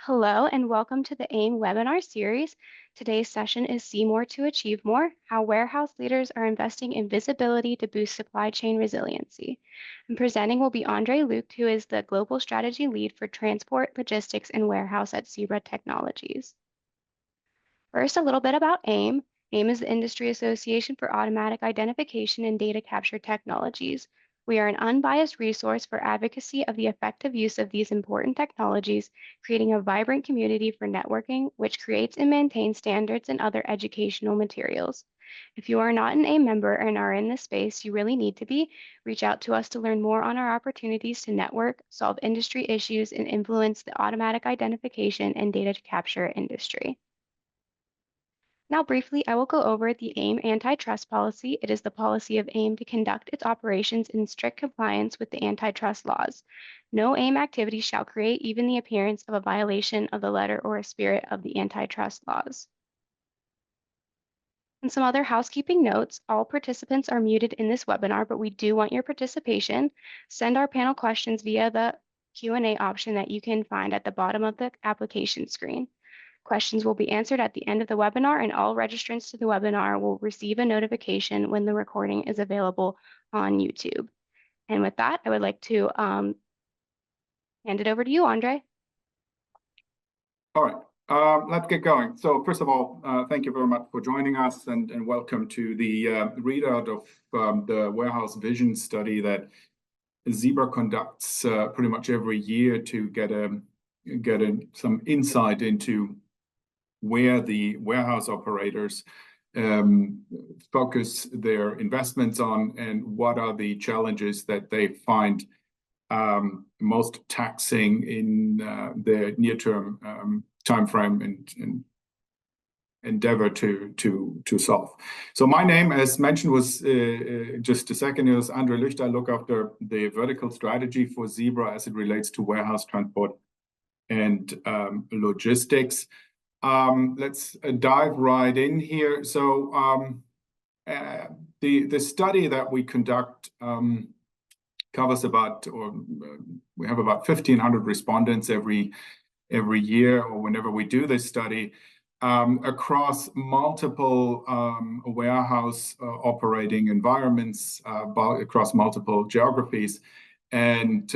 Hello and welcome to the AIM webinar series. Today's session is See More to Achieve More, How Warehouse Leaders Are Investing in Visibility to Boost Supply Chain Resiliency. And presenting will be Andre Luke, who is the Global Strategy Lead for Transport, Logistics, and Warehouse at Zebra Technologies. First, a little bit about AIM. AIM is the Industry Association for Automatic Identification and Data Capture Technologies. We are an unbiased resource for advocacy of the effective use of these important technologies, creating a vibrant community for networking, which creates and maintains standards and other educational materials. If you are not an AIM member and are in this space, you really need to be. Reach out to us to learn more on our opportunities to network, solve industry issues, and influence the automatic identification and data capture industry. Now, briefly, I will go over the AIM antitrust policy. It is the policy of AIM to conduct its operations in strict compliance with the antitrust laws. No AIM activity shall create even the appearance of a violation of the letter or spirit of the antitrust laws. And some other housekeeping notes, all participants are muted in this webinar, but we do want your participation. Send our panel questions via the Q&A option that you can find at the bottom of the application screen. Questions will be answered at the end of the webinar, and all registrants to the webinar will receive a notification when the recording is available on YouTube. And with that, I would like to hand it over to you, Andre. All right, let's get going. So first of all, thank you very much for joining us and welcome to the readout of the Warehouse Vision study that Zebra conducts pretty much every year to get some insight into where the warehouse operators focus their investments on and what are the challenges that they find most taxing in their near-term time frame and endeavor to solve. So my name, as mentioned, was just a second ago, is Andre Lucht. I look after the vertical strategy for Zebra as it relates to warehouse transport and logistics. Let's dive right in here. So the study that we conduct covers we have about 1,500 respondents every year or whenever we do this study across multiple warehouse operating environments across multiple geographies. And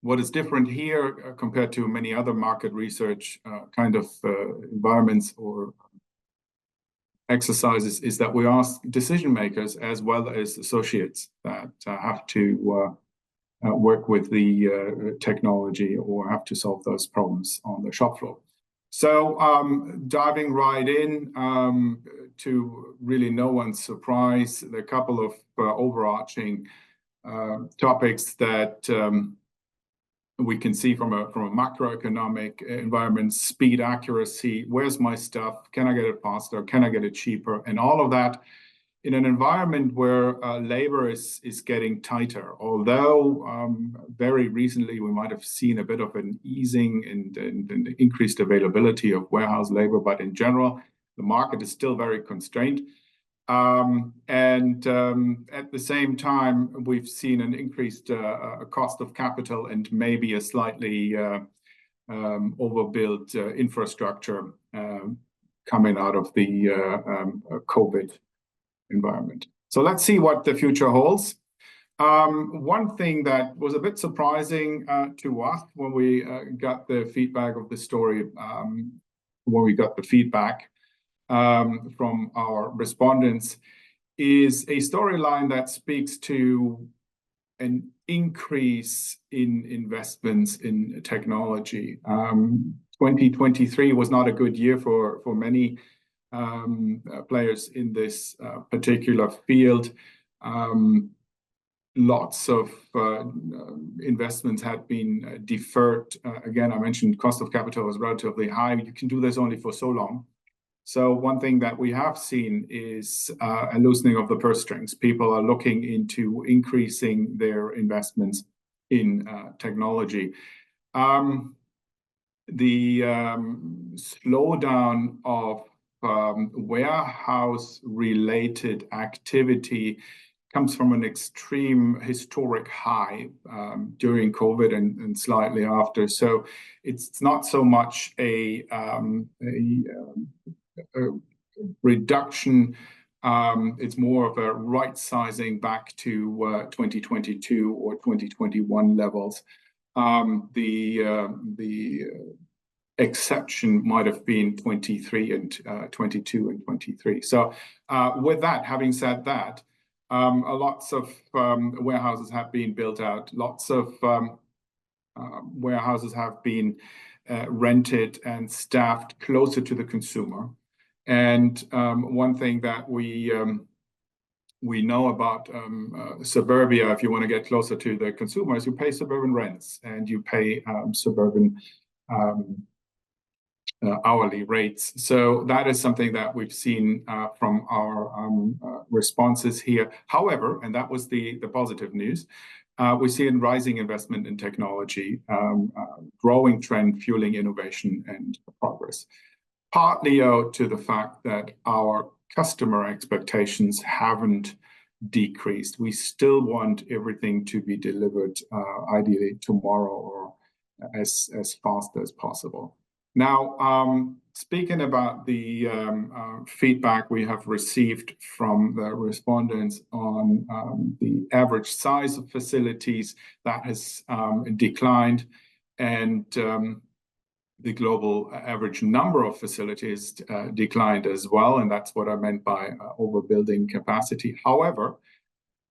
what is different here compared to many other market research kind of environments or exercises is that we ask decision makers as well as associates that have to work with the technology or have to solve those problems on the shop floor. So diving right in, to really no one's surprise, there are a couple of overarching topics that we can see from a macroeconomic environment: speed, accuracy, where's my stuff, can I get it faster, can I get it cheaper, and all of that in an environment where labor is getting tighter. Although very recently we might have seen a bit of an easing and increased availability of warehouse labor, but in general, the market is still very constrained. At the same time, we've seen an increased cost of capital and maybe a slightly overbuilt infrastructure coming out of the COVID environment. So let's see what the future holds. One thing that was a bit surprising to us when we got the feedback of the story, when we got the feedback from our respondents, is a storyline that speaks to an increase in investments in technology. 2023 was not a good year for many players in this particular field. Lots of investments had been deferred. Again, I mentioned cost of capital was relatively high. You can do this only for so long. So one thing that we have seen is a loosening of the purse strings. People are looking into increasing their investments in technology. The slowdown of warehouse-related activity comes from an extreme historic high during COVID and slightly after. So it's not so much a reduction. It's more of a right sizing back to 2022 or 2021 levels. The exception might have been 23 and 22 and 23. So with that, having said that, lots of warehouses have been built out. Lots of warehouses have been rented and staffed closer to the consumer. And one thing that we know about suburbia, if you want to get closer to the consumers, you pay suburban rents and you pay suburban hourly rates. So that is something that we've seen from our responses here. However, and that was the positive news, we see a rising investment in technology, growing trend fueling innovation and progress. Partly owed to the fact that our customer expectations haven't decreased. We still want everything to be delivered ideally tomorrow or as fast as possible. Now, speaking about the feedback we have received from the respondents on the average size of facilities, that has declined, and the global average number of facilities declined as well, and that's what I meant by overbuilding capacity. However,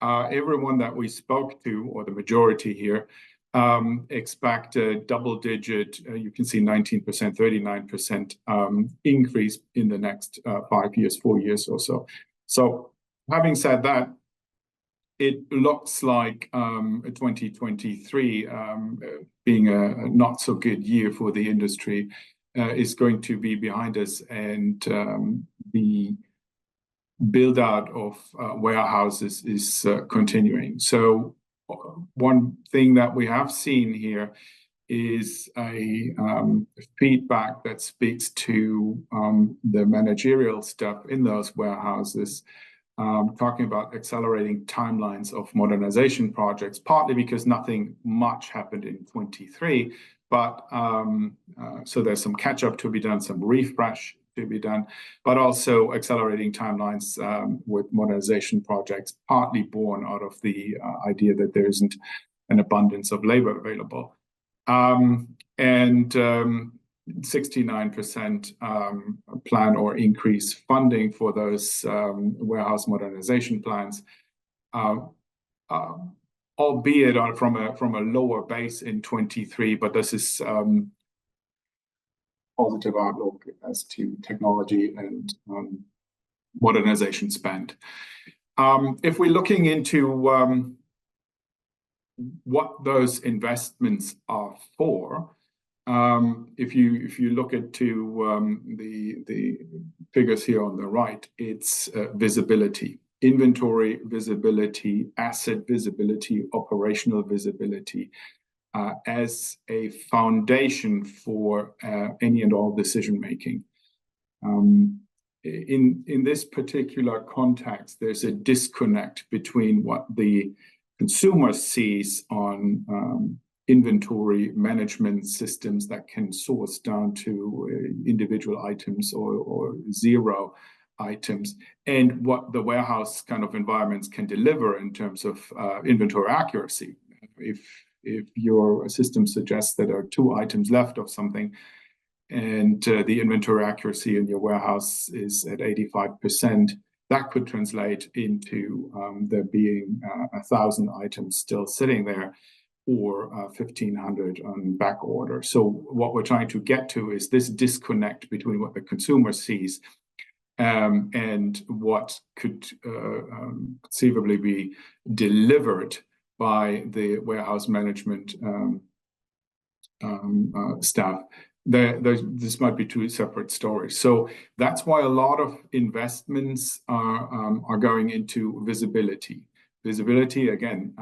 everyone that we spoke to, or the majority here, expect a double-digit, you can see 19%, 39% increase in the next 5 years, 4 years or so. So having said that, it looks like 2023, being a not so good year for the industry, is going to be behind us, and the build out of warehouses is continuing. So one thing that we have seen here is a feedback that speaks to the managerial stuff in those warehouses, talking about accelerating timelines of modernization projects, partly because nothing much happened in 23, but so there's some catch up to be done, some refresh to be done, but also accelerating timelines with modernization projects, partly born out of the idea that there isn't an abundance of labor available. And 69% plan or increase funding for those warehouse modernization plans, albeit from a lower base in 23, but this is positive outlook as to technology and modernization spend. If we're looking into what those investments are for, if you look at the figures here on the right, it's visibility, inventory visibility, asset visibility, operational visibility, as a foundation for any and all decision making. In this particular context, there's a disconnect between what the consumer sees on inventory management systems that can source down to individual items or zero items, and what the warehouse kind of environments can deliver in terms of inventory accuracy. If your system suggests that there are 2 items left of something, and the inventory accuracy in your warehouse is at 85%, that could translate into there being 1,000 items still sitting there, or 1,500 on back order. So what we're trying to get to is this disconnect between what the consumer sees and what could conceivably be delivered by the warehouse management staff. This might be 2 separate stories. So that's why a lot of investments are going into visibility. Visibility, again,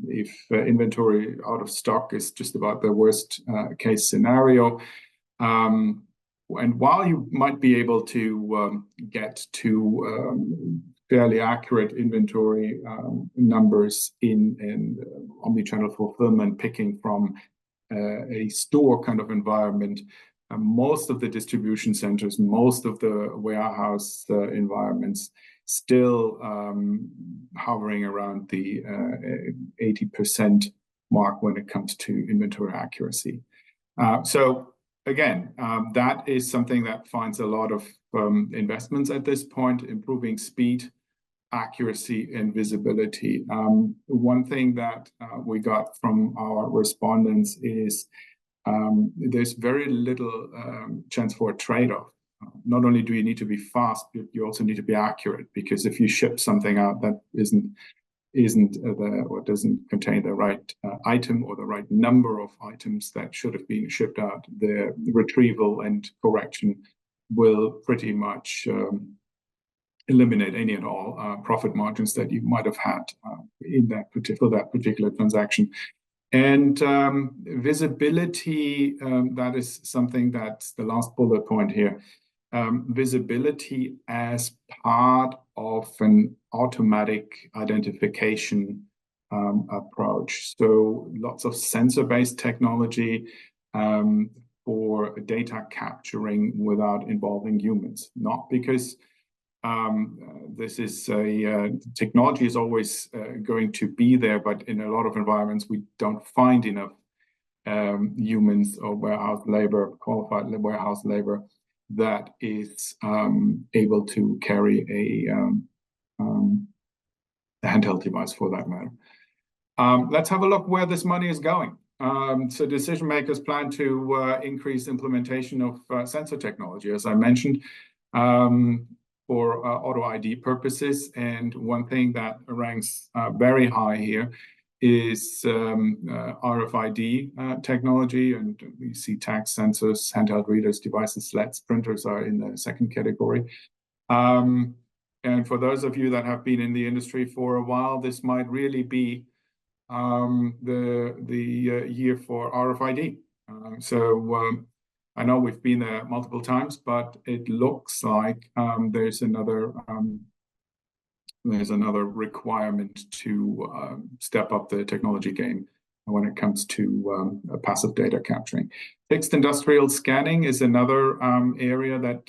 if inventory out of stock is just about the worst case scenario, and while you might be able to get to fairly accurate inventory numbers in omni-channel fulfillment, picking from a store kind of environment. Most of the distribution centers, most of the warehouse environments still hovering around the 80% mark when it comes to inventory accuracy. So again, that is something that finds a lot of investments at this point, improving speed, accuracy, and visibility. One thing that we got from our respondents is there's very little chance for a trade-off. Not only do you need to be fast, but you also need to be accurate, because if you ship something out that or doesn't contain the right item or the right number of items that should have been shipped out, the retrieval and correction will pretty much eliminate any and all profit margins that you might have had in that particular transaction. And visibility, that is something that's the last bullet point here. Visibility as part of an automatic identification approach. So lots of sensor-based technology for data capturing without involving humans. Not because this is technology is always going to be there, but in a lot of environments we don't find enough humans or warehouse labor, qualified warehouse labor, that is able to carry a handheld device for that matter. Let's have a look where this money is going. So decision makers plan to increase implementation of sensor technology, as I mentioned, for auto ID purposes. And one thing that ranks very high here is RFID technology, and we see tax sensors, handheld readers, devices, sleds, printers are in the second category. And for those of you that have been in the industry for a while, this might really be the year for RFID. I know we've been there multiple times, but it looks like there's another requirement to step up the technology game when it comes to passive data capturing. Fixed industrial scanning is another area that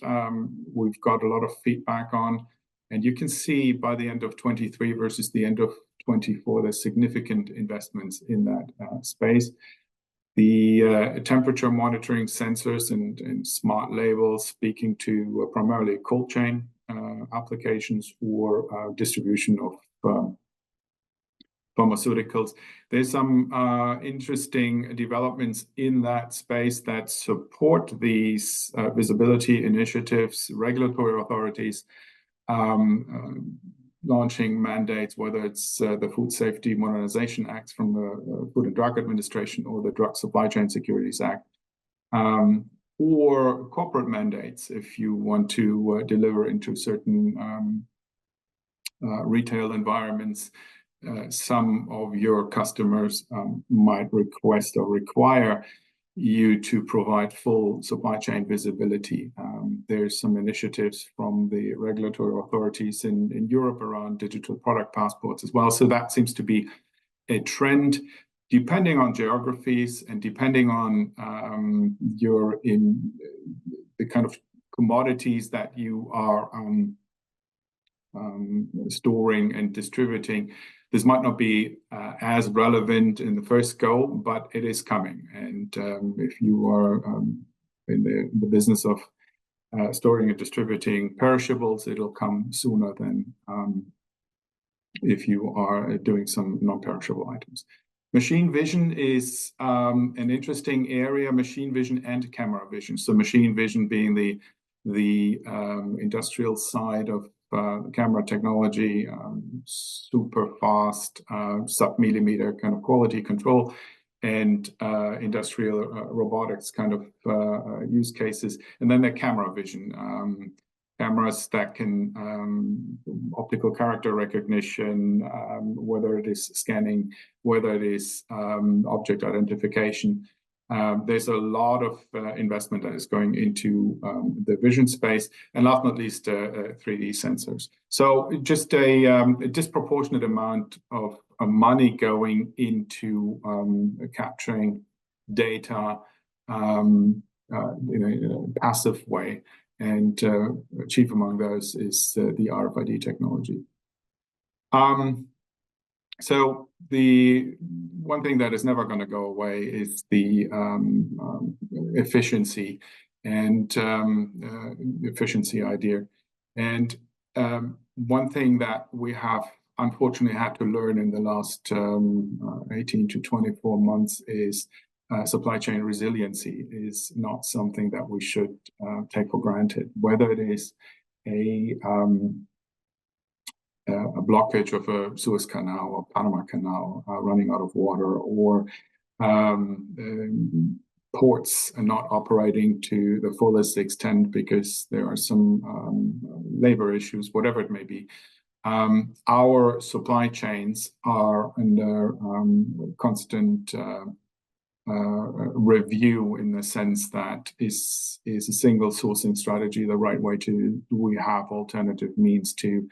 we've got a lot of feedback on. And you can see by the end of 23 versus the end of 24, there's significant investments in that space. The temperature monitoring sensors and smart labels, speaking to primarily cold chain applications for distribution of pharmaceuticals. There's some interesting developments in that space that support these visibility initiatives, regulatory authorities launching mandates, whether it's the Food Safety Modernization Act from the Food and Drug Administration or the Drug Supply Chain Securities Act, or corporate mandates if you want to deliver into certain retail environments. Some of your customers might request or require you to provide full supply chain visibility. There's some initiatives from the regulatory authorities in Europe around digital product passports as well. So that seems to be a trend, depending on geographies and depending on the kind of commodities that you are storing and distributing. This might not be as relevant in the first go, but it is coming. And if you are in the business of storing and distributing perishables, it'll come sooner than if you are doing some non-perishable items. Machine vision is an interesting area, machine vision and camera vision. So machine vision being the industrial side of camera technology, super fast, sub-millimeter kind of quality control, and industrial robotics kind of use cases. And then the camera vision, cameras that can optical character recognition, whether it is scanning, whether it is object identification. There's a lot of investment that is going into the vision space, and last but not least, 3D sensors. So just a disproportionate amount of money going into capturing data in a passive way, and chief among those is the RFID technology. So the one thing that is never going to go away is the efficiency and efficiency idea. And one thing that we have unfortunately had to learn in the last 18 to 24 months is supply chain resiliency is not something that we should take for granted, whether it is a blockage of a Suez Canal or Panama Canal running out of water, or ports are not operating to the fullest extent because there are some labor issues, whatever it may be. Our supply chains are under constant review, in the sense that is a single sourcing strategy the right way to? Do we have alternative means to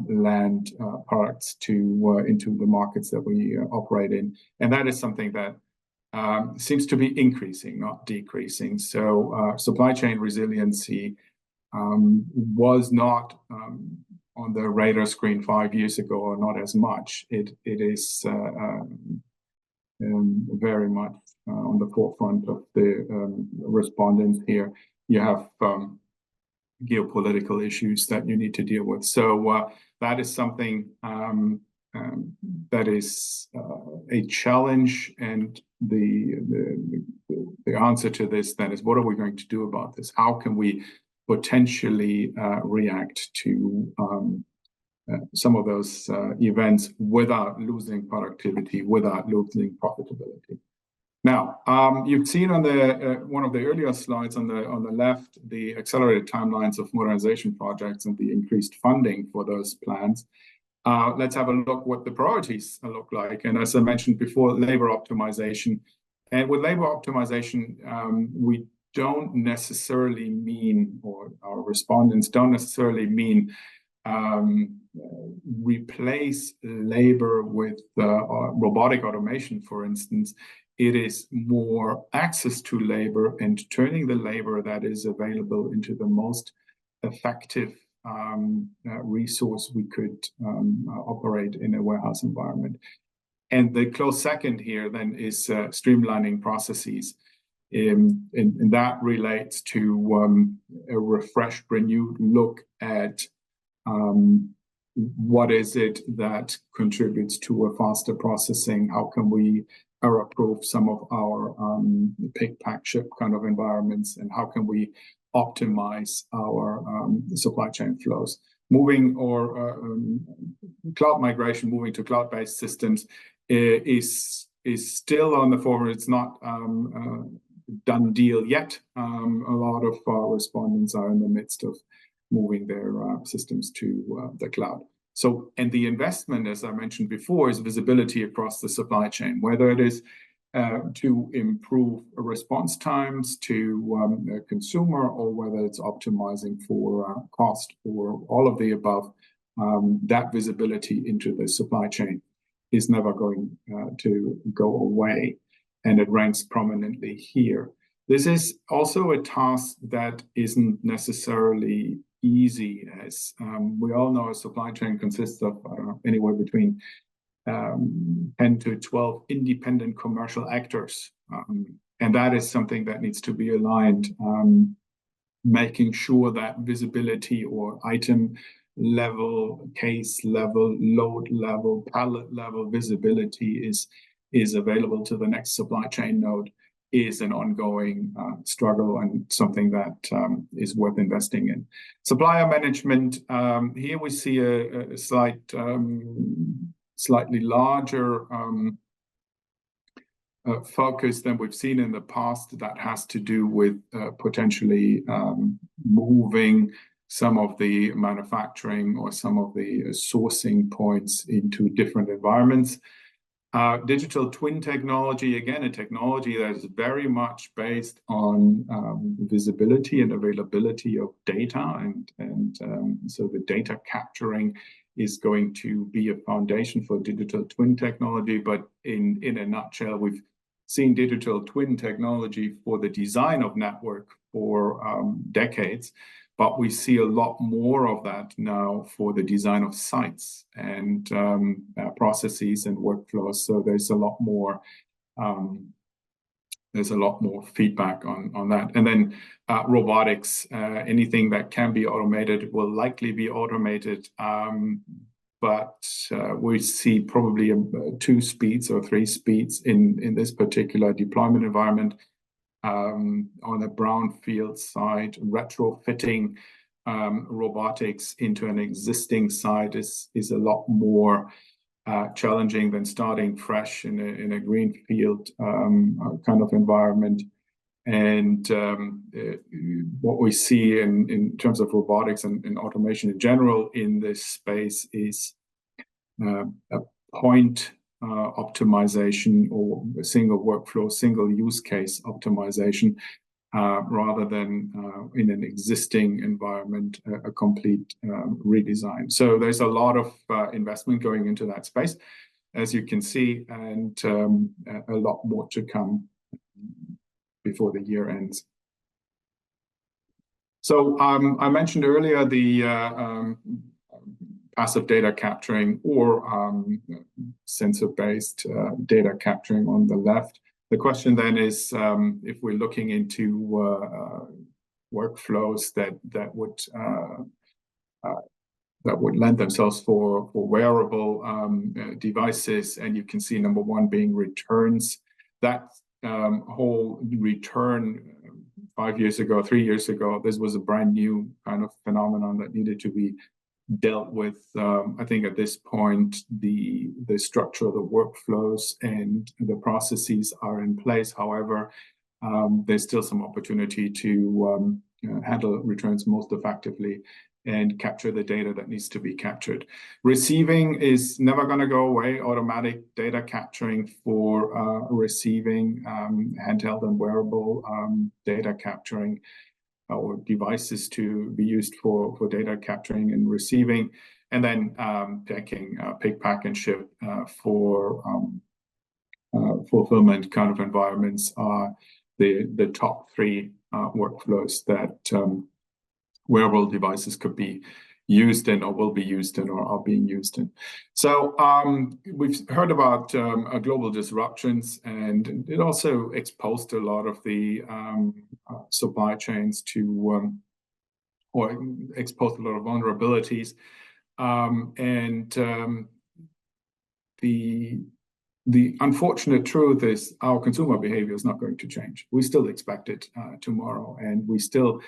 land products to into the markets that we operate in? And that is something that seems to be increasing, not decreasing. So supply chain resiliency was not on the radar screen 5 years ago, or not as much. It is very much on the forefront of the respondents here. You have geopolitical issues that you need to deal with. So that is something that is a challenge, and the answer to this then is, what are we going to do about this? How can we potentially react to some of those events without losing productivity, without losing profitability? Now, you've seen on the one of the earlier slides on the left the accelerated timelines of modernization projects and the increased funding for those plans. Let's have a look what the priorities look like. And as I mentioned before, labor optimization. And with labor optimization, we don't necessarily mean, or our respondents don't necessarily mean, replace labor with robotic automation, for instance. It is more access to labor and turning the labor that is available into the most effective resource we could operate in a warehouse environment. And the close second here then is streamlining processes. And that relates to a refreshed, renewed look at what is it that contributes to a faster processing? How can we error-proof some of our pick, pack, ship kind of environments, and how can we optimize our supply chain flows? Moving or cloud migration, moving to cloud-based systems is still on the forefront. It's not done deal yet. A lot of our respondents are in the midst of moving their systems to the cloud. So, and the investment, as I mentioned before, is visibility across the supply chain, whether it is to improve response times to a consumer, or whether it's optimizing for cost, or all of the above. That visibility into the supply chain is never going to go away, and it ranks prominently here. This is also a task that isn't necessarily easy, as we all know. A supply chain consists of anywhere between 10 to 12 independent commercial actors, and that is something that needs to be aligned, making sure that visibility or item level, case level, load level, pallet level visibility is available to the next supply chain node is an ongoing struggle, and something that is worth investing in. Supplier management, here we see a slightly larger focus than we've seen in the past. That has to do with potentially moving some of the manufacturing or some of the sourcing points into different environments. Digital twin technology, again, a technology that is very much based on visibility and availability of data, and so the data capturing is going to be a foundation for digital twin technology. But in a nutshell, we've seen digital twin technology for the design of network for decades, but we see a lot more of that now for the design of sites and processes and workflows. So there's a lot more feedback on that. And then robotics, anything that can be automated will likely be automated. But we see probably 2 speeds or 3 speeds in this particular deployment environment. On the brownfield side, retrofitting robotics into an existing site is a lot more challenging than starting fresh in a greenfield kind of environment. And what we see in terms of robotics and automation in general in this space is a point optimization or a single workflow, single use case optimization, rather than in an existing environment, a complete redesign. So there's a lot of investment going into that space, as you can see, and a lot more to come before the year ends. So I mentioned earlier the passive data capturing or sensor-based data capturing on the left. The question then is, if we're looking into workflows that would lend themselves for wearable devices, and you can see number 1 being returns. That whole return 5 years ago, 3 years ago, this was a brand new kind of phenomenon that needed to be dealt with. I think at this point, the structure of the workflows and the processes are in place. However, there's still some opportunity to handle returns most effectively and capture the data that needs to be captured. Receiving is never going to go away. Automatic data capturing for receiving, handheld and wearable data capturing, or devices to be used for data capturing and receiving, and then picking, pick, pack, and ship for fulfillment kind of environments are the top 3 workflows that wearable devices could be used in, or will be used in, or are being used in. So we've heard about global disruptions, and it also exposed a lot of the supply chains to, or exposed a lot of vulnerabilities. The unfortunate truth is our consumer behavior is not going to change. We still expect it tomorrow, and we still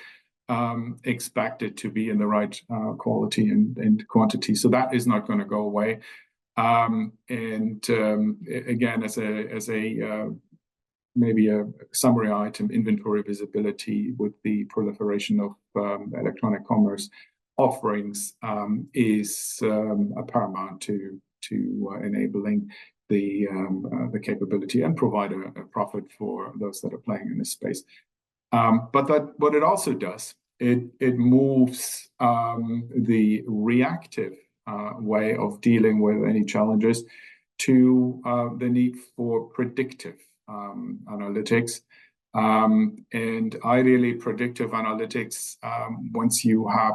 expect it to be in the right quality and quantity. So that is not going to go away. Again, as a maybe a summary item, inventory visibility with the proliferation of electronic commerce offerings is paramount to enabling the capability and provide a profit for those that are playing in this space. But what it also does, it moves the reactive way of dealing with any challenges to the need for predictive analytics. And ideally, predictive analytics, once you have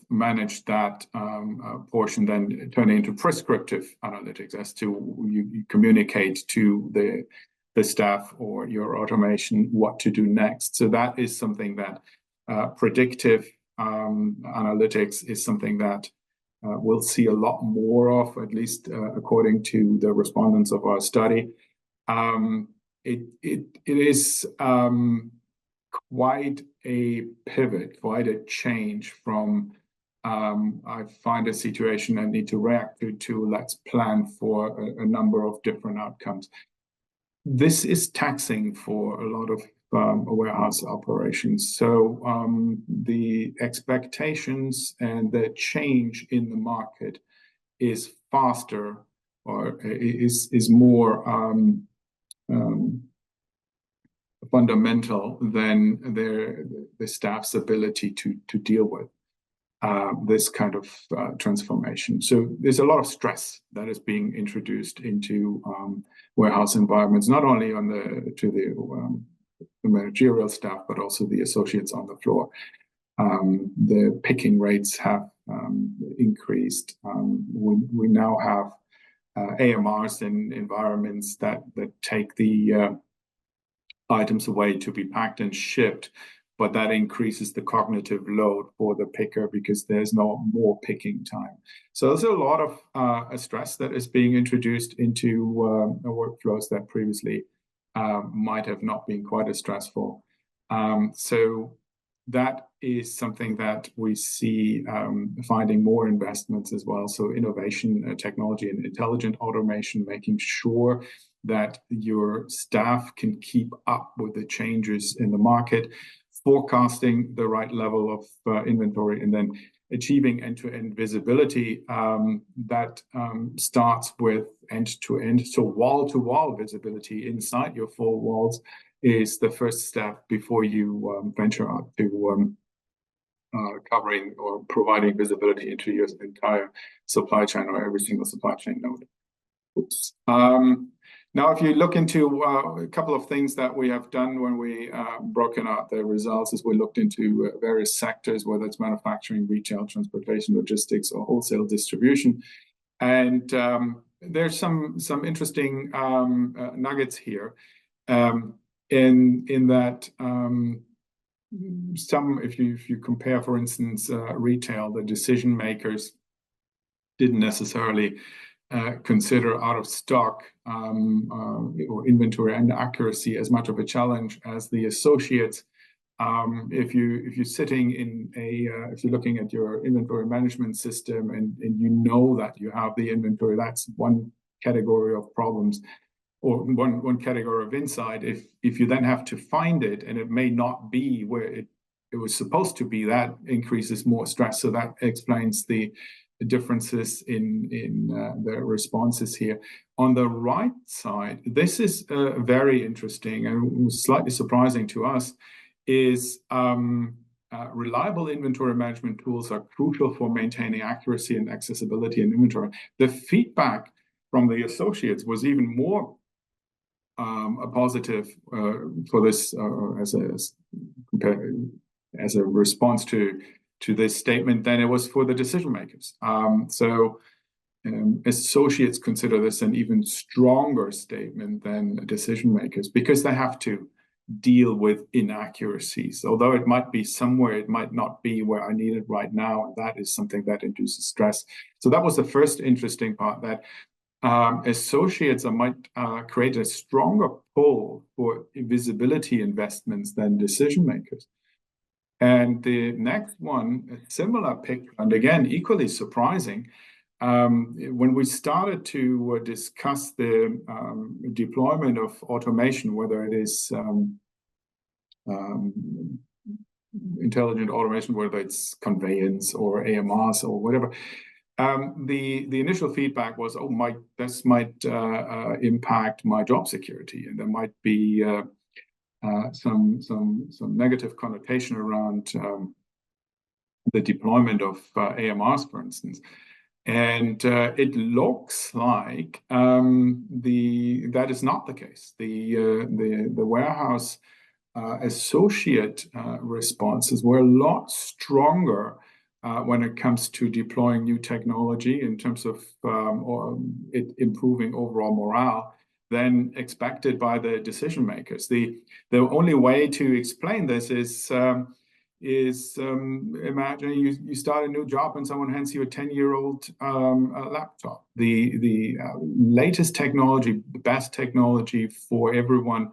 managed that portion, then turn into prescriptive analytics as to you communicate to the staff or your automation what to do next. So that is something that predictive analytics is something that we'll see a lot more of, at least according to the respondents of our study. It is quite a pivot, quite a change from I find a situation I need to react to let's plan for a number of different outcomes. This is taxing for a lot of warehouse operations. So the expectations and the change in the market is faster or is more fundamental than the staff's ability to deal with this kind of transformation. So there's a lot of stress that is being introduced into warehouse environments, not only on the managerial staff, but also the associates on the floor. The picking rates have increased. We now have AMRs in environments that take the items away to be packed and shipped, but that increases the cognitive load for the picker because there's no more picking time. So there's a lot of stress that is being introduced into workflows that previously might have not been quite as stressful. So that is something that we see finding more investments as well. So innovation, technology, and intelligent automation, making sure that your staff can keep up with the changes in the market, forecasting the right level of inventory, and then achieving end-to-end visibility that starts with end-to-end. So wall-to-wall visibility inside your four walls is the first step before you venture out to covering or providing visibility into your entire supply chain or every single supply chain node. Oops. Now, if you look into a couple of things that we have done when we broken out the results, is we looked into various sectors, whether it's manufacturing, retail, transportation, logistics, or wholesale distribution. And there's some interesting nuggets here. In that if you compare, for instance, retail, the decision makers didn't necessarily consider out of stock or inventory and accuracy as much of a challenge as the associates. If you're sitting in if you're looking at your inventory management system and you know that you have the inventory, that's one category of problems or one category of insight. If you then have to find it and it may not be where it was supposed to be, that increases more stress. So that explains the differences in the responses here. On the right side, this is very interesting and slightly surprising to us, is reliable inventory management tools are crucial for maintaining accuracy and accessibility in inventory. The feedback from the associates was even more a positive for this as a response to this statement than it was for the decision makers. So associates consider this an even stronger statement than decision makers because they have to deal with inaccuracies. Although it might be somewhere, it might not be where I need it right now. And that is something that induces stress. So that was the first interesting part, that associates might create a stronger pull for visibility investments than decision makers. And the next one, a similar picture, and again, equally surprising, when we started to discuss the deployment of automation, whether it is intelligent automation, whether it's conveyance or AMRs or whatever, the initial feedback was, oh, this might impact my job security, and there might be some negative connotation around the deployment of AMRs, for instance. And it looks like that is not the case. The warehouse associate responses were a lot stronger when it comes to deploying new technology in terms of it improving overall morale than expected by the decision makers. The only way to explain this is imagine you start a new job and someone hands you a 10-year-old laptop. The latest technology, the best technology for everyone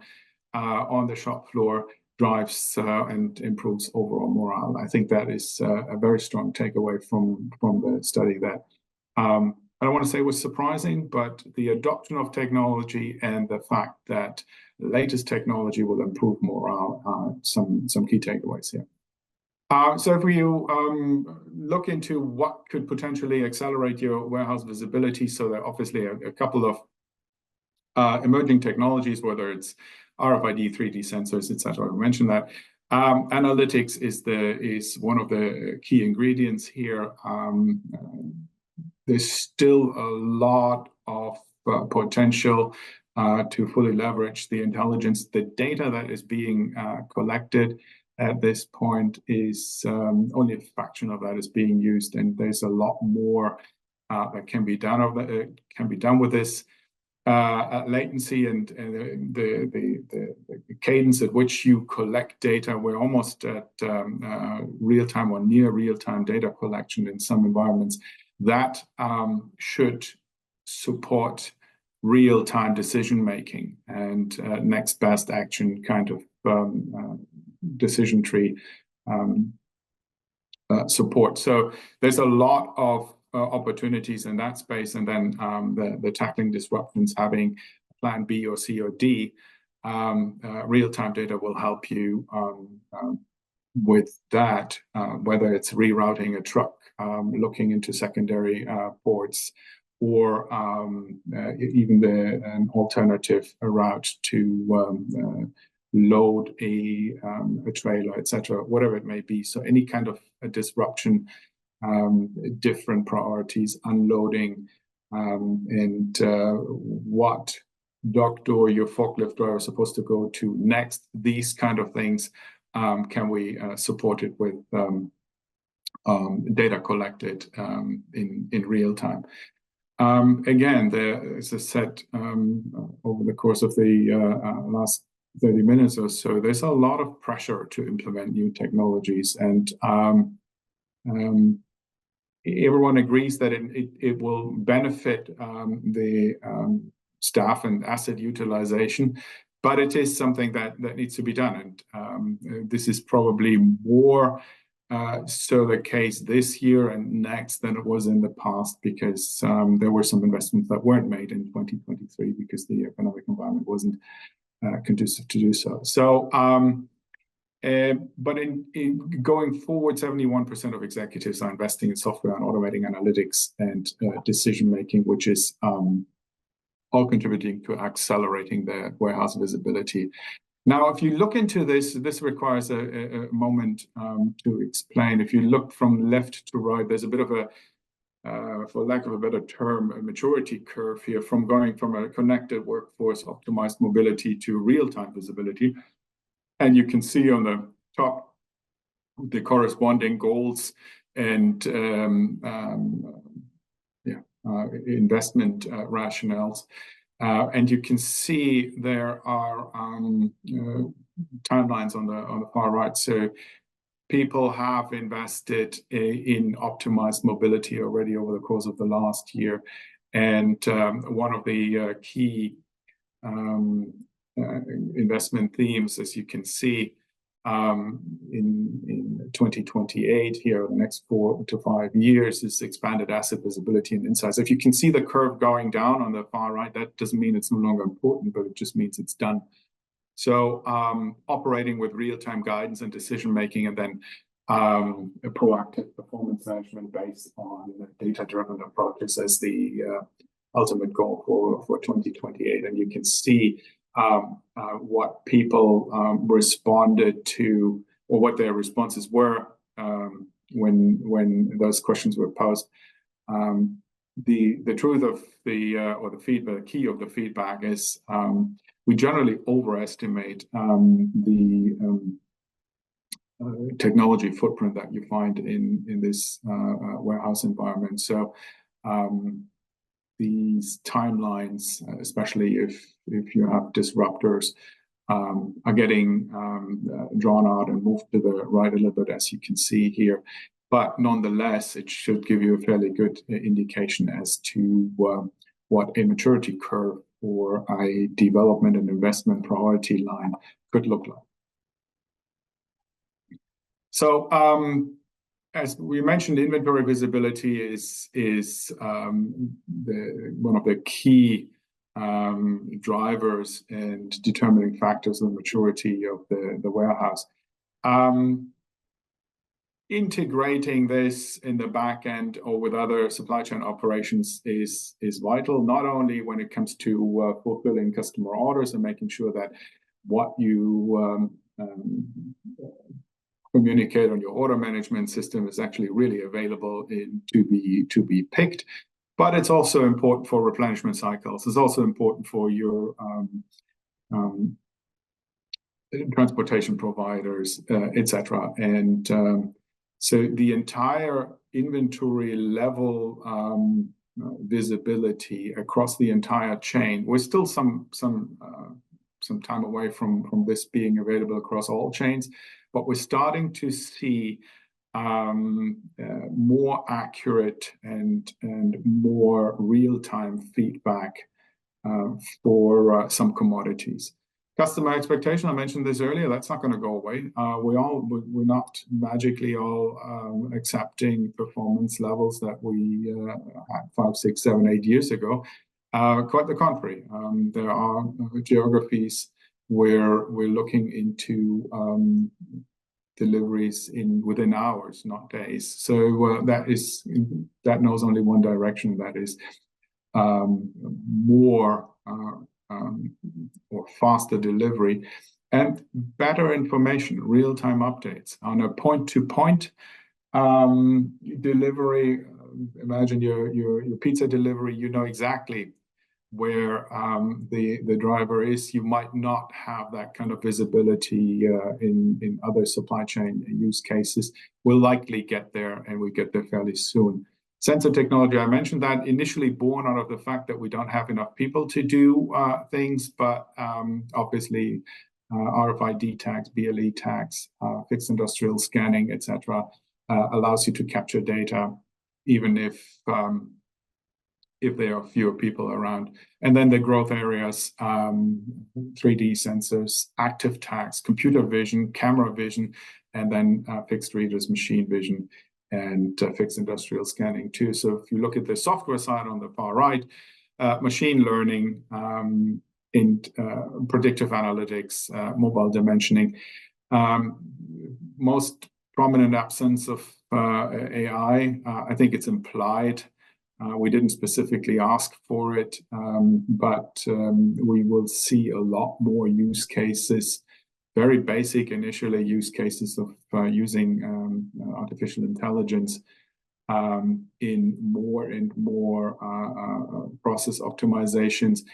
on the shop floor drives and improves overall morale. I think that is a very strong takeaway from the study that I don't want to say was surprising, but the adoption of technology and the fact that the latest technology will improve morale are some key takeaways here. So if we look into what could potentially accelerate your warehouse visibility, so there are obviously a couple of emerging technologies, whether it's RFID, 3D sensors, etc. I mentioned that. Analytics is one of the key ingredients here. There's still a lot of potential to fully leverage the intelligence. The data that is being collected at this point is only a fraction of that is being used, and there's a lot more that can be done with this. Latency and the cadence at which you collect data. We're almost at real-time or near real-time data collection in some environments. That should support real-time decision-making and next best action kind of decision tree support. So there's a lot of opportunities in that space, and then the tackling disruptions, having plan B or C or D, real-time data will help you with that, whether it's rerouting a truck, looking into secondary ports, or even an alternative route to load a trailer, etc., whatever it may be. So any kind of a disruption, different priorities, unloading, and what dock door your forklift driver is supposed to go to next. These kind of things can we support it with data collected in real time. Again, as I said, over the course of the last 30 minutes or so, there's a lot of pressure to implement new technologies, and everyone agrees that it will benefit the staff and asset utilization, but it is something that needs to be done. And this is probably more so the case this year and next than it was in the past, because there were some investments that weren't made in 2023 because the economic environment wasn't conducive to do so. So, but in going forward, 71% of executives are investing in software and automating analytics and decision making, which is all contributing to accelerating their warehouse visibility. Now, if you look into this requires a moment to explain. If you look from left to right, there's a bit of a, for lack of a better term, a maturity curve here, from going from a connected workforce, optimized mobility, to real-time visibility. And you can see on the top the corresponding goals and investment rationales. And you can see there are timelines on the far right. So people have invested in optimized mobility already over the course of the last year. And one of the key investment themes, as you can see, in 2028 here, the next 4 to 5 years, is expanded asset visibility and insights. If you can see the curve going down on the far right, that doesn't mean it's no longer important, but it just means it's done. So operating with real-time guidance and decision-making, and then a proactive performance management based on data-driven approaches as the ultimate goal for 2028. And you can see what people responded to, or what their responses were when those questions were posed. The truth of or the feedback, the key of the feedback is we generally overestimate the technology footprint that you find in this warehouse environment. So these timelines, especially if you have disruptors, are getting drawn out and moved to the right a little bit, as you can see here. But nonetheless, it should give you a fairly good indication as to what a maturity curve or a development and investment priority line could look like. So as we mentioned, inventory visibility is one of the key drivers and determining factors of the maturity of the warehouse. integrating this in the back end or with other supply chain operations is vital, not only when it comes to fulfilling customer orders and making sure that what you communicate on your order management system is actually really available to be picked, but it's also important for replenishment cycles. It's also important for your transportation providers, etc. And so the entire inventory level visibility across the entire chain. We're still some time away from this being available across all chains, but we're starting to see more accurate and more real-time feedback for some commodities. Customer expectation, I mentioned this earlier, that's not going to go away. We're not magically all accepting performance levels that we had 5, 6, 7, 8 years ago. Quite the contrary. There are geographies where we're looking into deliveries within hours, not days. So that knows only one direction. That is more or faster delivery and better information, real-time updates on a point-to-point delivery. Imagine your pizza delivery. You know exactly where the driver is. You might not have that kind of visibility in other supply chain use cases. We'll likely get there, and we get there fairly soon. Sensor technology, I mentioned that, initially born out of the fact that we don't have enough people to do things, but obviously RFID tags, BLE tags, fixed industrial scanning, etc., allows you to capture data, even if there are fewer people around. And then the growth areas, 3D sensors, active tags, computer vision, camera vision, and then fixed readers, machine vision, and fixed industrial scanning too. So if you look at the software side on the far right, machine learning and predictive analytics, mobile dimensioning, most prominent absence of AI. I think it's implied. We didn't specifically ask for it, but we will see a lot more use cases, very basic initially use cases of using artificial intelligence in more and more process optimizations.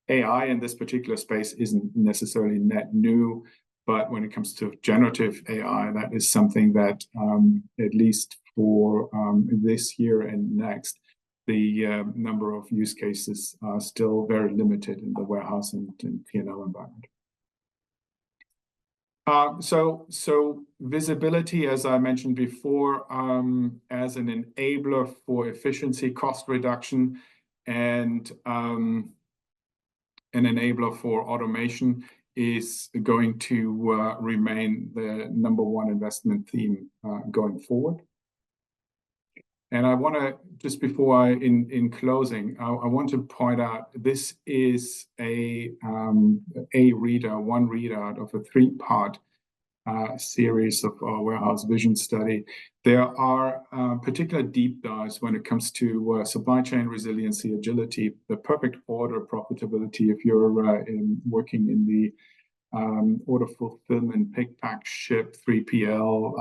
AI in this particular space isn't necessarily net new, but when it comes to generative AI, that is something that at least for this year and next, the number of use cases are still very limited in the warehouse and P&L environment. So visibility, as I mentioned before, as an enabler for efficiency, cost reduction, and an enabler for automation is going to remain the #1 investment theme going forward. And I want to, just before in closing, I want to point out this is one readout of a 3-part series of our warehouse vision study. There are particular deep dives when it comes to supply chain resiliency, agility, the perfect order profitability. If you're working in the order fulfillment, pick, pack, ship, 3PL,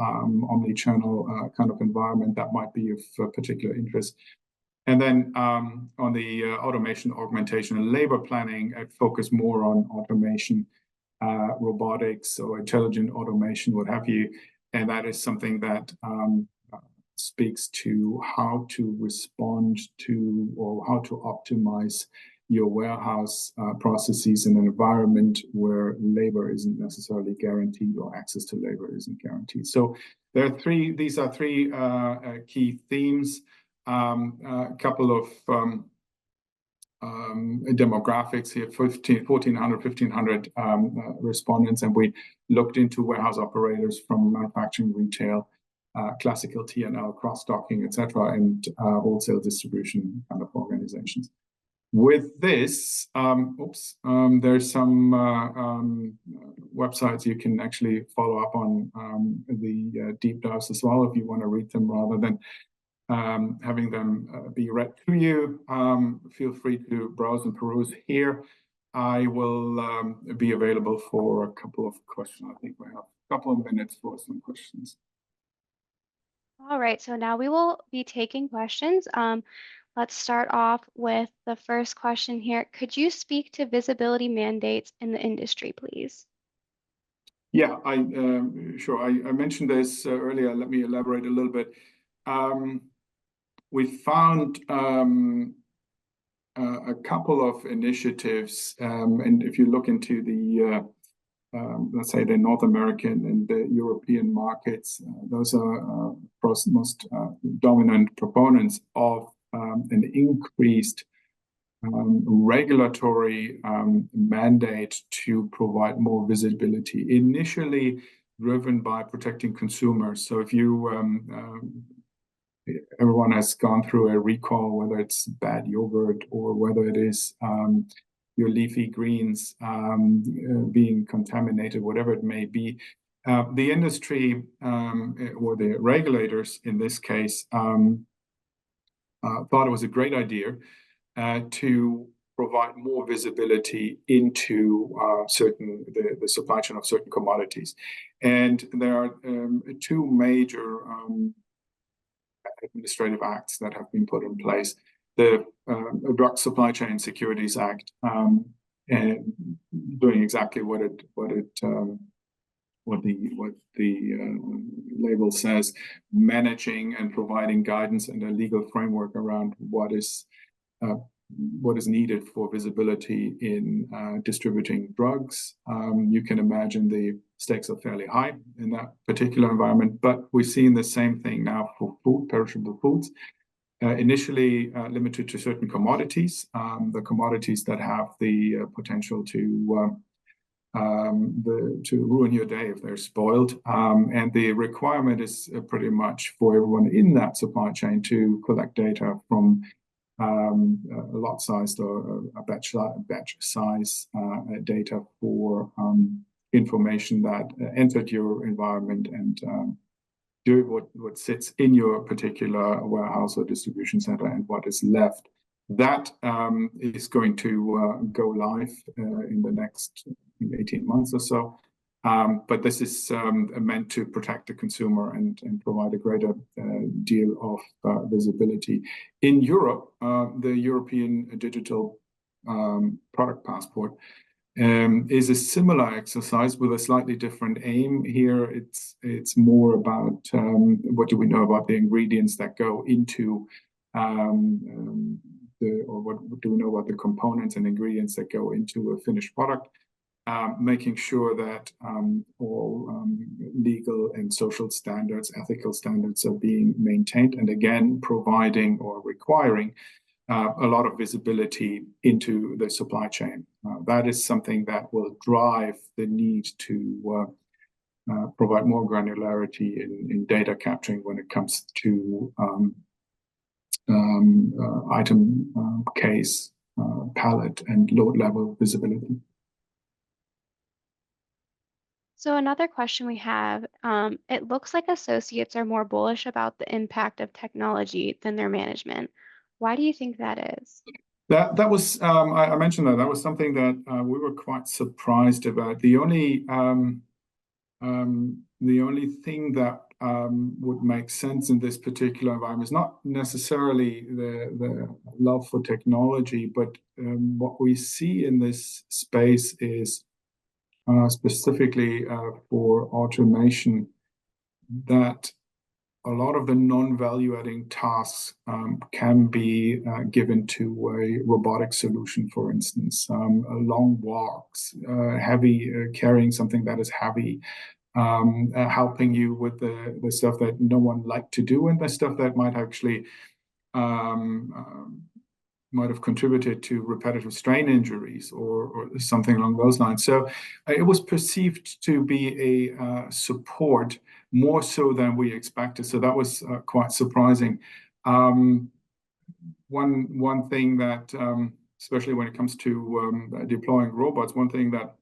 omni-channel kind of environment, that might be of particular interest. And then on the automation, augmentation, and labor planning, I focus more on automation, robotics, or intelligent automation, what have you. And that is something that speaks to how to respond to or how to optimize your warehouse processes in an environment where labor isn't necessarily guaranteed or access to labor isn't guaranteed. So these are three key themes, a couple of demographics here, 1,400 respondents, and we looked into warehouse operators from manufacturing, retail, classical T&L, cross-docking, etc., and wholesale distribution kind of organizations. With this, there's some websites you can actually follow up on the deep dives as well if you want to read them rather than having them be read to you. Feel free to browse and peruse here. I will be available for a couple of questions. I think we have a couple of minutes for some questions. All right, so now we will be taking questions. Let's start off with the first question here. Could you speak to visibility mandates in the industry, please? Yeah, sure. I mentioned this earlier. Let me elaborate a little bit. We found a couple of initiatives, and if you look into the let's say the North American and the European markets, those are most dominant proponents of an increased regulatory mandate to provide more visibility, initially driven by protecting consumers. So if you everyone has gone through a recall, whether it's bad yogurt or whether it is your leafy greens being contaminated, whatever it may be. The industry or the regulators in this case thought it was a great idea to provide more visibility into the supply chain of certain commodities. And there are two major administrative acts that have been put in place. The Drug Supply Chain Securities Act, and doing exactly what the label says, managing and providing guidance and a legal framework around what is needed for visibility in distributing drugs. You can imagine the stakes are fairly high in that particular environment, but we've seen the same thing now for food, perishable foods. Initially limited to certain commodities, the commodities that have the potential to ruin your day if they're spoiled. And the requirement is pretty much for everyone in that supply chain to collect data from a lot sized or a batch size data for information that entered your environment and do what sits in your particular warehouse or distribution center and what is left. That is going to go live in the next 18 months or so. But this is meant to protect the consumer and provide a greater deal of visibility. In Europe, the European Digital Product Passport is a similar exercise with a slightly different aim. Here, it's more about what do we know about the ingredients that go into or what do we know about the components and ingredients that go into a finished product. Making sure that all legal and social standards, ethical standards are being maintained, and again, providing or requiring a lot of visibility into the supply chain. That is something that will drive the need to provide more granularity in data capturing when it comes to item case, pallet, and load level visibility. So another question we have, it looks like associates are more bullish about the impact of technology than their management. Why do you think that is? That was I mentioned that was something that we were quite surprised about. The only thing that would make sense in this particular environment is not necessarily the love for technology, but what we see in this space is specifically for automation, that a lot of the non-value-adding tasks can be given to a robotic solution, for instance. Long walks, heavy carrying something that is heavy, helping you with the stuff that no one liked to do, and the stuff that might actually might have contributed to repetitive strain injuries or something along those lines. So it was perceived to be a support more so than we expected. So that was quite surprising. One thing that especially when it comes to deploying robots. One thing that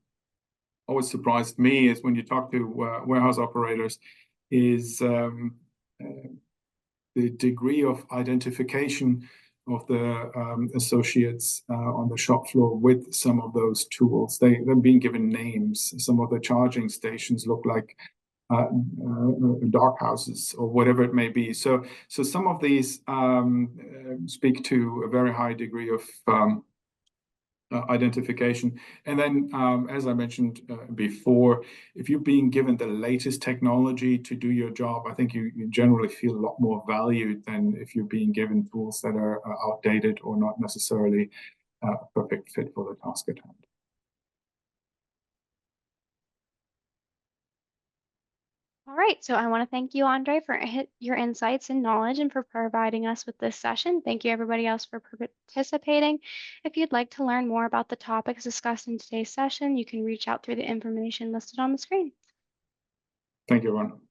always surprised me is when you talk to warehouse operators is the degree of identification of the associates on the shop floor with some of those tools. They're being given names. Some of the charging stations look like dark houses or whatever it may be. So some of these speak to a very high degree of identification. And then, as I mentioned before, if you're being given the latest technology to do your job, I think you generally feel a lot more valued than if you're being given tools that are outdated or not necessarily a perfect fit for the task at hand. All right, so I want to thank you, Andre, for your insights and knowledge and for providing us with this session. Thank you, everybody else, for participating. If you'd like to learn more about the topics discussed in today's session, you can reach out through the information listed on the screen. Thank you, everyone.